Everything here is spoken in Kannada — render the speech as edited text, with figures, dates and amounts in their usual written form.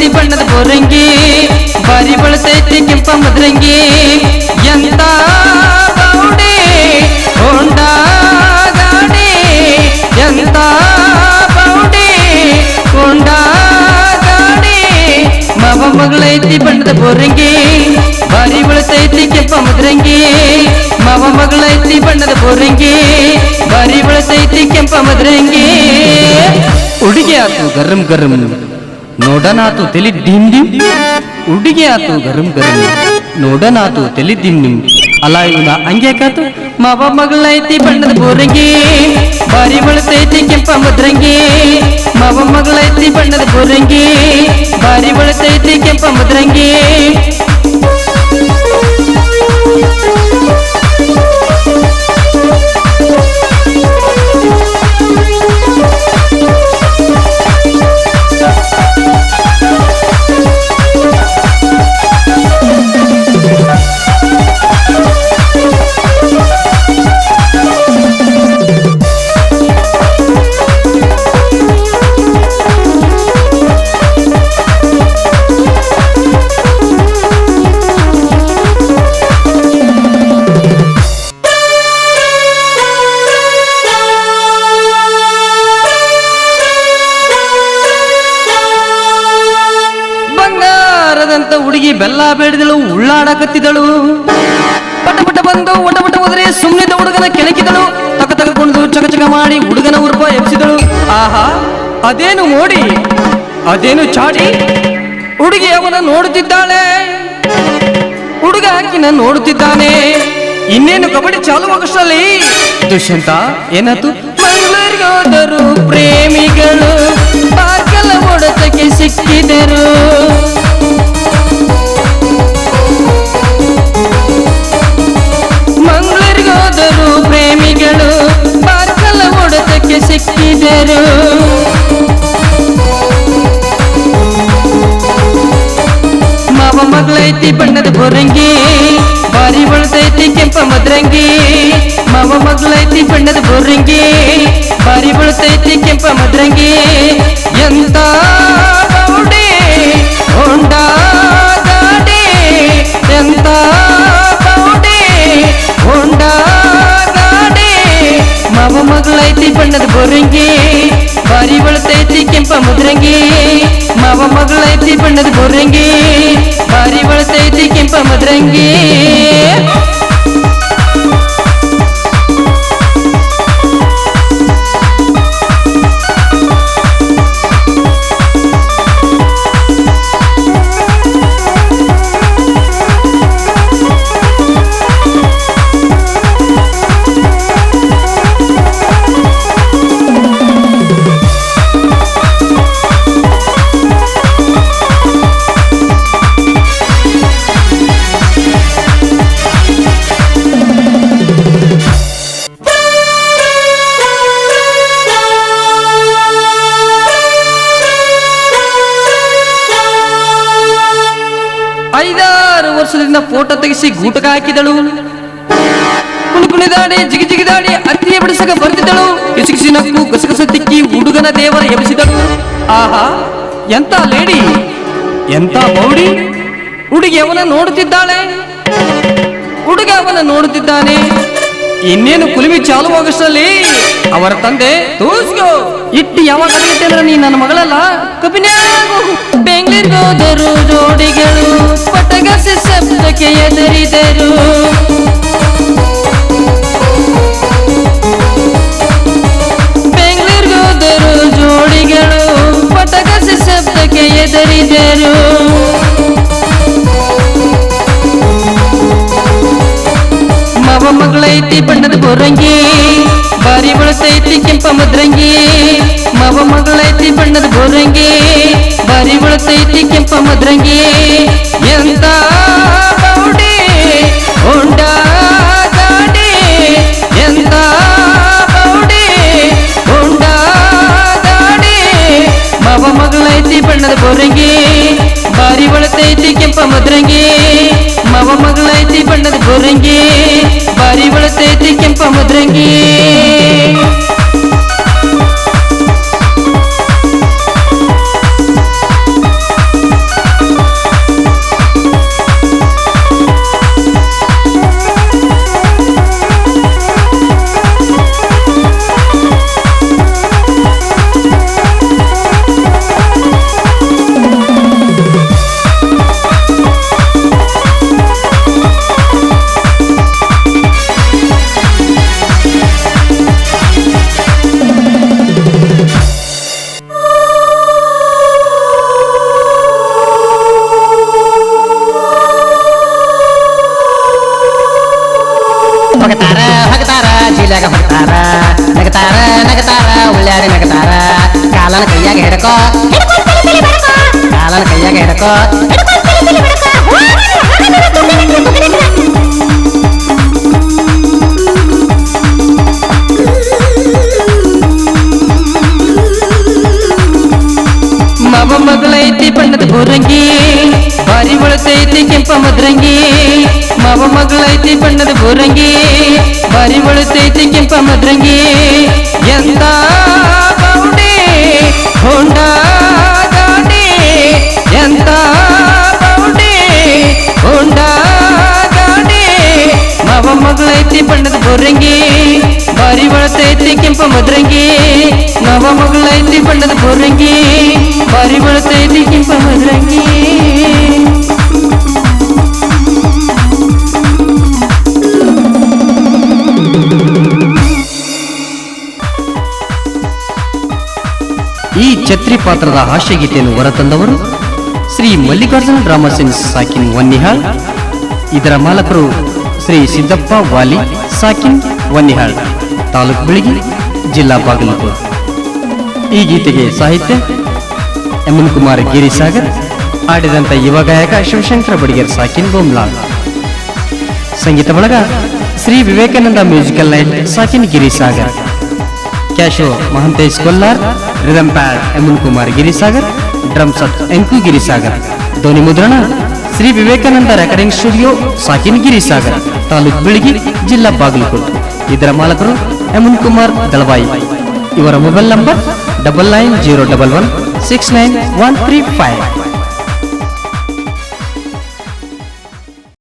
ಬಳತೈತಿ ಬಣ್ಣದ ಬೋರಂಗಿ ಬಾರಿ ಬಳತೈತಿ ಕೆಂಪ ಮದ್ರಂಗಿ ಎಂತ ಬೌಡಿ ಹೋಂಡಾ ಗಾಡಿ ಎಂತ ಬೌಡಿ ಹೋಂಡಾ ಗಾಡಿ ಮಾವ ಮಗಳೈತಿ ಬಣ್ಣದ ಬೋರಂಗಿ ಬಾರಿ ಬಳತೈತಿ ಕೆಂಪ ಮದ್ರಂಗಿ ಮಾವ ಮಗಳೈತಿ ಬಣ್ಣದ ಬೋರಂಗಿ ಬಾರಿ ಬಳತೈತಿ ಕೆಂಪ ಮದ್ರಂಗಿ ಹುಡುಗಿ ಆತು ಗರಂ ಗರಂ ನೋಡನಾತು ತೆಲಿ ಡಿಮ್ ಡಿಮ್ ಹುಡುಗಿ ಆತು ಗರಂ ಗರಂ ನೋಡನಾತು ತೆಲಿ ಡಿಮ್ ಡಿಮ್ ಅಲ್ಲ ಇವನ ಹಂಗ್ಯಾಕಾತು ಮಾವ ಮಗಳೈತಿ ಬಣ್ಣದ ಬೋರಂಗಿ ಬಾರಿ ಬಳತೈತಿ ಕೆಂಪ ಮದ್ರಂಗಿ ಮಾವ ಮಗಳೈತಿ ಬಣ್ಣದ ಬೋರಂಗಿ ಬಾರಿ ಬಳತೈತಿ ಕೆಂಪ ಮದ್ರಂಗಿ ಹುಡುಗಿ ಬೆಲ್ಲ ಬೇಡಿದಳು ಉಳ್ಳಾಡಕತ್ತಿದಳು ಪಟ ಪಟ ಬಂದು ಒಟ ಪಟ ಹೋದರೆ ಸುಮ್ಮನಿದ್ದ ಹುಡುಗನ ಕೆಣಕಿದಳು ತಗೊಂಡು ಚಕ ಮಾಡಿ ಹುಡುಗನ ಉರ್ಪ ಎಬ್ಸಿದಳು ಆಹಾ ಅದೇನು ಮೋಡಿ ಅದೇನು ಚಾಡಿ ಹುಡುಗಿ ಅವನ ನೋಡುತ್ತಿದ್ದಾಳೆ ಹುಡುಗ ಆಕಿನ ನೋಡುತ್ತಿದ್ದಾನೆ ಇನ್ನೇನು ಕಬಡ್ಡಿ ಚಾಲುವಾಗಷ್ಟರಲ್ಲಿ ದುಷ್ಯಂತ ಏನಾಯ್ತು ಮಂಗಳೂರಿಗೋದರು ಪ್ರೇಮಿಗಳು ಪಾರ್ಕಲ ಹೊಡೆತಕ್ಕೆ ಸಿಕ್ಕಿದರು ಮಂಗಳೂರಿಗೋದರು ಪ್ರೇಮಿಗಳು ಪಾರ್ಕಲ ಹೊಡೆತಕ್ಕೆ ಸಿಕ್ಕಿದರು ಮಾವ ಮಗಳೈತಿ ಬಣ್ಣದ ಬೋರಂಗಿ ಬಾರಿ ಬಳತೈತಿ ಕೆಂಪ ಮದ್ರಂಗಿ ಮಾವ ಮಗಳೈತಿ ಬಣ್ಣದ ಬೋರಂಗಿ ಬಾರಿ ಬಳತೈತಿ ಕೆಂಪ ಮದ್ರಂಗಿ ಎಂತ ಬೌಡಿ ಹೋಂಡಾ ಗಾಡಿ ಎಂತ ಬೌಡಿ ಹೋಂಡಾ ಗಾಡಿ ಮಾವ ಮಗಳೈತಿ ಬಣ್ಣದ ಬೋರಂಗಿ ಬಾರಿ ಬಳತೈತಿ ಕೆಂಪ ಮದ್ರಂಗಿ ಮಾವ ಮಗಳೈತಿ ಬಣ್ಣದ ಬೋರಂಗಿ ಬಾರಿ ಬಳತೈತಿ ಕೆಂಪ ಮದ್ರಂಗಿ ಫೋಟೋ ತೆಗೆಸಿ ಗೂಟಕ ಹಾಕಿದಳು ಕುಣಿದಾಡಿ ಜಿಗಿದಾಡಿ ಅತ್ತಿಯ ಬಿಡಿಸಕ ಬರ್ತಿದ್ದಳು ಕಿಸಿಕಿಸಿ ನಕ್ಕು ಗಸಗಸ ತಿಕ್ಕಿ ಹುಡುಗನ ದೇವರ ಎಬ್ಬಿಸಿದಳು ಆಹಾ ಎಂತ ಲೇಡಿ ಎಂತ ಬೌಡಿ ಹುಡುಗಿ ಅವನ ನೋಡುತ್ತಿದ್ದಾಳೆ ಹುಡುಗ ಅವನ ನೋಡುತ್ತಿದ್ದಾನೆ ಇನ್ನೇನು ಕುಲಿಮಿ ಚಾಲುವಾಗಷ್ಟರಲ್ಲಿ ಅವರ ತಂದೆ ತೋರ್ಸ್ಕೋ ಇಟ್ಟು ಯಾವಾಗ ಆಗತ್ತೆ ಅಂದ್ರೆ ನೀ ನನ್ನ ಮಗಳಲ್ಲ ಕಪಿನ್ಯಾಗು ಬೆಂಗಳೂರಿಗೋದರು ಜೋಡಿಗಳು ಪಟಗಸಿ ಶಬ್ದಕ್ಕೆ ಎದರಿದರು ಬೆಂಗಳೂರಿಗೋದರು ಜೋಡಿಗಳು ಪಟಗಸಿ ಶಬ್ದಕ್ಕೆ ಎದರಿದರು ಮಾವ ಮಗಳೈತಿ ಬಣ್ಣದ ಬೋರಂಗಿ ಬಾರಿ ಬಳತೈತಿ ಕೆಂಪ ಮದ್ರಂಗಿ ಮಾವ ಮಗಳೈತಿ ಬಣ್ಣದ ಬೋರಂಗಿ ಬಾರಿ ಬಳತೈತಿ ಕೆಂಪ ಮದ್ರಂಗಿ ಎಂತ ಬೌಡಿ ಹೋಂಡಾ ಗಾಡಿ ಎಂತ ಬೌಡಿ ಹೋಂಡಾ ಗಾಡಿ ಮಾವ ಮಗಳೈತಿ ಬಣ್ಣದ ಬೋರಂಗಿ ಬಾರಿ ಬಳತೈತಿ ಕೆಂಪ ಮದ್ರಂಗಿ ಮಾವ ಮಗಳೈತಿ ಬಣ್ಣದ ಬೋರಂಗಿ ಬಾರಿ ಬಳತೈತಿ ಕೆಂಪ ಮದ್ರಂಗಿ ಹೊಗತಾರ ಹೊಗತಾರ ಚೀಲಾಗ ಹೊಗತಾರ ನಗತಾರ ನಗತಾರ ಉಳ್ಳಾಡಿ ನಗತಾರ ಕಾಲನ ಕೈಯಾಗ ಹಿಡಕೋ ಕಾಲನ ಕೈಯಾಗ ಹಿಡಕೋ ಮವ ಮಗಳೈತಿ ಬಣ್ಣದ ಬೋರಂಗಿ ಬಾರಿ ಒಳತೈತಿ ಕೆಂಪ ಮದ್ರಂಗಿ ಮವ ಮಗಳೈತಿ ಬಣ್ಣದ ಬೋರಂಗಿ ಬಾರಿ ಒಳತೈತಿ ಕೆಂಪ ಮದ್ರಂಗಿ ಎಂತ ಬೌಡಿ ಹೋಂಡಾ ಗಾಡಿ ಎಂತ ಬೌಡಿ ಹೋಂಡಾ ಗಾಡಿ ಮವ ಮಗಳೈತಿ ಬಣ್ಣದ ಬೋರಂಗಿ ಬಾರಿ ಒಳತೈತಿ ಕೆಂಪ ಮದ್ರಂಗಿ ನವ ಮಗಳೈತಿ ಬಣ್ಣದ ಬೋರಂಗಿ ಬಾರಿ ಒಳತೈತಿ ಕೆಂಪ ಮದ್ರಂಗಿ ಈ ಛತ್ರಿ ಪಾತ್ರದ ಹಾಸ್ಯಗೀತೆಯನ್ನು ಹೊರತಂದವರು ಶ್ರೀ ಮಲ್ಲಿಕಾರ್ಜುನ ಡ್ರಾಮಾ ಸಿನ್ಸ್ ಸಾಕಿನ್ ವನ್ನಿಹಾಳ್. ಇದರ ಮಾಲಕರು ಶ್ರೀ ಸಿದ್ದಪ್ಪ ವಾಲಿ ಸಾಕಿನ್ ವನ್ನಿಹಾಳ್, ತಾಲೂಕು ಬಿಳಿಗಿ, ಜಿಲ್ಲಾ ಬಾಗಲಕೋಟೆ. ಈ ಗೀತೆಗೆ ಸಾಹಿತ್ಯ ಎಮನ್ ಕುಮಾರ್ ಗಿರಿಸಾಗರ್, ಆಡಿದಂಥ ಯುವ ಗಾಯಕ ಶಿವಶಂಕರ ಬಡಿಗೇರ್ ಸಾಕಿನ್ ಬೋಮ್ಲಾಲ್. ಸಂಗೀತ ಬಳಗ ಶ್ರೀ ವಿವೇಕಾನಂದ ಮ್ಯೂಸಿಕಲ್ ನೈಟ್ ಸಾಕಿನ್ Girisagar, Casio Mahantesh Kollar, rhythm pad Eman Kumar Girisagar, drum set Yenku Girisagar. ಧ್ವನಿ ಮುದ್ರಣ ಶ್ರೀ ವಿವೇಕಾನಂದ ರೆಕಾರ್ಡಿಂಗ್ ಸ್ಟುಡಿಯೋ ಸಾಕಿನ್ ಗಿರಿಸಾಗರ್, ತಾಲೂಕು ಬಿಳಿಗಿ, ಜಿಲ್ಲಾ ಬಾಗಲಕೋಟೆ. ಇದರ ಮಾಲಕರು ಎಮನ್ ಕುಮಾರ್ ದಳವಾಯಿ. ಇವರ ಮೊಬೈಲ್ ನಂಬರ್ 9901169135.